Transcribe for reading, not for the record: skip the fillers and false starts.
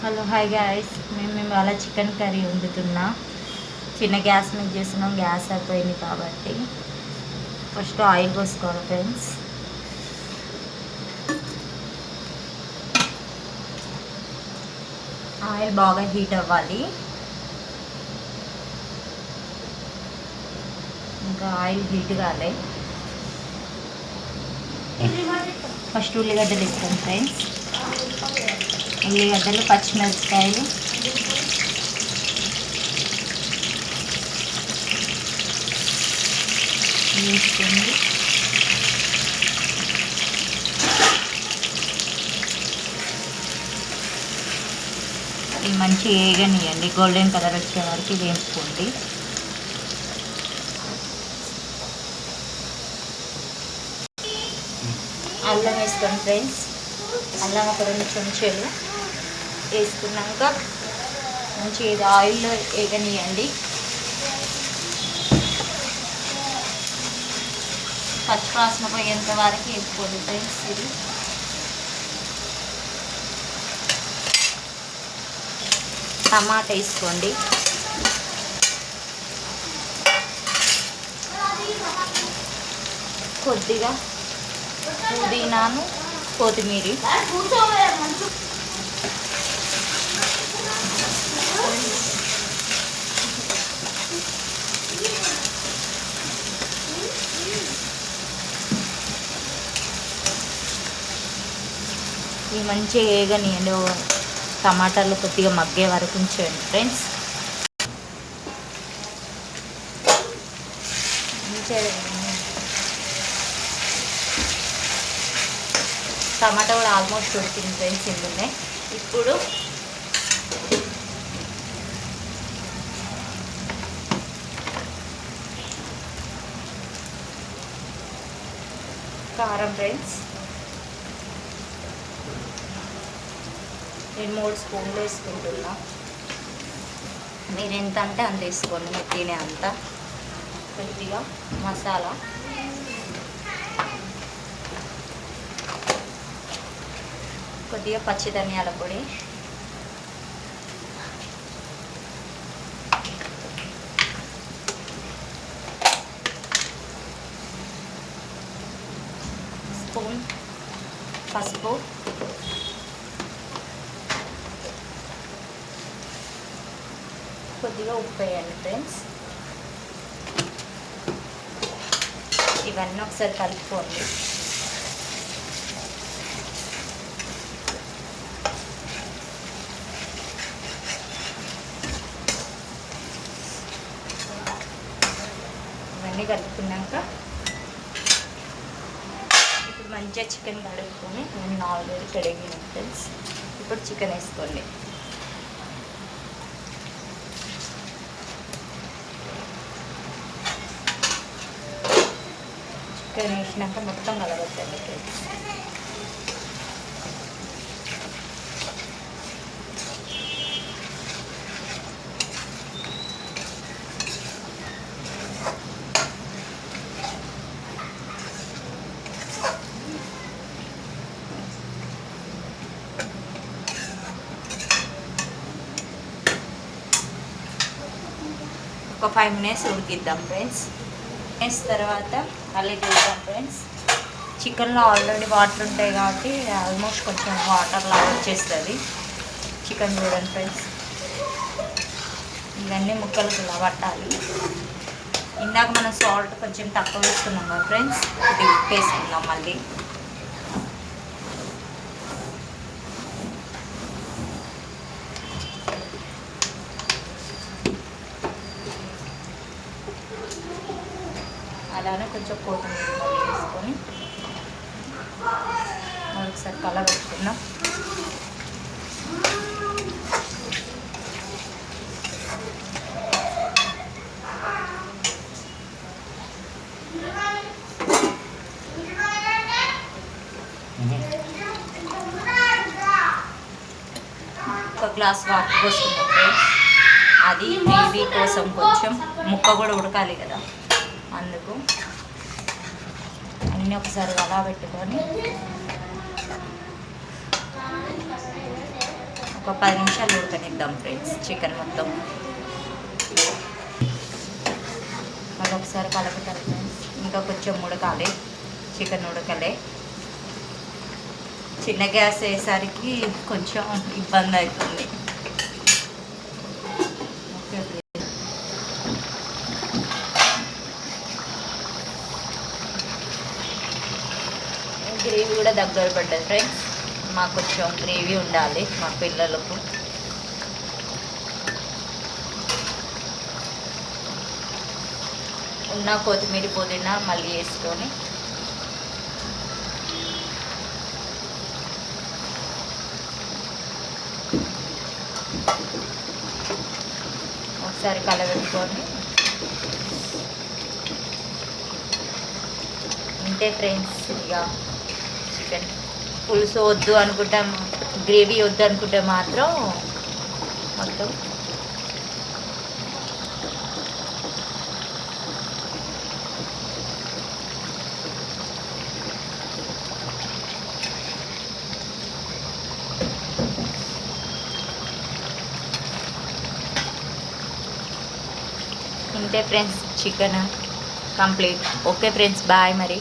Hello hi guys, మేము అలా chicken curry వండుతున్నా. చిన్న గ్యాస్ మీద చేస్తున్నాం, గ్యాస్ అయిపోయింది కాబట్టి ఫస్ట్ ఆయిల్ పోసుకోవాలి ఫ్రెండ్స్. ఆయిల్ బాగా హీట్ అవ్వాలి. ఇంకా ఆయిల్ హీట్ కాలే. ఫస్ట్ ఉల్లిగడ్డలు ఇస్తాం ఫ్రెండ్స్. ఉల్లిగడ్డలు, పచ్చిమిరపకాయలు, వేసుకొని ఇవి మంచిగా వేగనియండి. గోల్డెన్ కలర్ వచ్చే వరకు వేసుకోండి. అల్లం వేసుకోండి ఫ్రెండ్స్. అల్లం ఒక 2 చెంచాలు వేసుకున్నాక మంచిగా ఇది ఆయిల్లో వేగనియండి. పచ్చివాసన పోయేంత వరకు వేసుకోండి ఫ్రెండ్స్. ఇది టమాటా వేసుకోండి. కొద్దిగా పుదీనాను, కొత్తిమీర, ఇవి మంచిగా వేగనియండి. టమాటాలు కొద్దిగా మగ్గే వరకు ఉంచండి ఫ్రెండ్స్. టమాటా కూడా ఆల్మోస్ట్ ఉడికింది ఫ్రెండ్స్. ఇందులోనే ఇప్పుడు కారం ఫ్రెండ్స్. నేను 3 స్పూన్లు వేసుకుంటున్నా. మీరు ఎంత అంటే అంత వేసుకోండి, మీరు తినే అంత. కొద్దిగా మసాలా, కొద్దిగా పచ్చి ధనియాల పొడి, స్పూన్ పసుపు, కొద్దిగా ఉప్పు వేయండి ఫ్రెండ్స్. ఇవన్నీ ఒకసారి కలుపుకోండి. ఇవన్నీ కలుపుకున్నాక ఇప్పుడు మంచిగా చికెన్ కడుక్కొని, నేను ఆల్రెడీ కడిగిన ఫ్రెండ్స్. ఇప్పుడు చికెన్ వేసుకోండి. చికెన్ వేసినాక మొత్తం కలగొట్టండి ఫ్రెండ్స్. ఒక 5 minutes ఉడికిద్దాం ఫ్రెండ్స్. తర్వాత మళ్ళీ చూద్దాం ఫ్రెండ్స్. చికెన్లో ఆల్రెడీ వాటర్ ఉంటాయి కాబట్టి ఆల్మోస్ట్ కొంచెం వాటర్ లాగా వచ్చేస్తుంది చికెన్. చూడండి ఫ్రెండ్స్, ఇవన్నీ ముక్కలకు ఇలా పట్టాలి. ఇందాక మనం సాల్ట్ కొంచెం తక్కువ వేసుకున్నాం కదా ఫ్రెండ్స్, ఇది ఉప్పు వేసుకుందాం మళ్ళీ. అలానే కొంచెం కొత్తిమీర మళ్ళీ వేసుకొని ఒకసారి కలబెట్టుకుందాం. ఒక గ్లాస్ వాటర్ పోసుకుందాం ఫ్రెండ్స్. అది గ్రేవీ కోసం కొంచెం ముక్క కూడా ఉడకాలి కదా, అందుకు అన్నీ ఒకసారి అలా పెట్టుకొని ఒక ఒక 10 నిమిషాలు ఉడకనిద్దాం ఫ్రెండ్స్ చికెన్ మొత్తం. మళ్ళీ ఒకసారి కలుపుతాను ఫ్రెండ్స్. ఇంకా కొంచెం ఉడకాలి, చికెన్ ఉడకలే. చిన్న గ్యాస్ అయ్యేసరికి కొంచెం ఇబ్బంది అవుతుంది. ఓకే, గ్రేవీ కూడా దగ్గర పడ్డది ఫ్రెండ్స్. మాకు కొంచెం గ్రేవీ ఉండాలి మా పిల్లలకు. ఉన్న కొత్తిమీర పుదీనా మళ్ళీ వేసుకొని ఒకసారి కలబెట్టుకొని ఇంతే ఫ్రెండ్స్. ఇక చికెన్ పులుసు వద్దు అనుకుంటాం, గ్రేవీ వద్దు అనుకుంటే మాత్రం మొత్తం ఇంతే friends, chicken complete. Okay friends, bye మరి.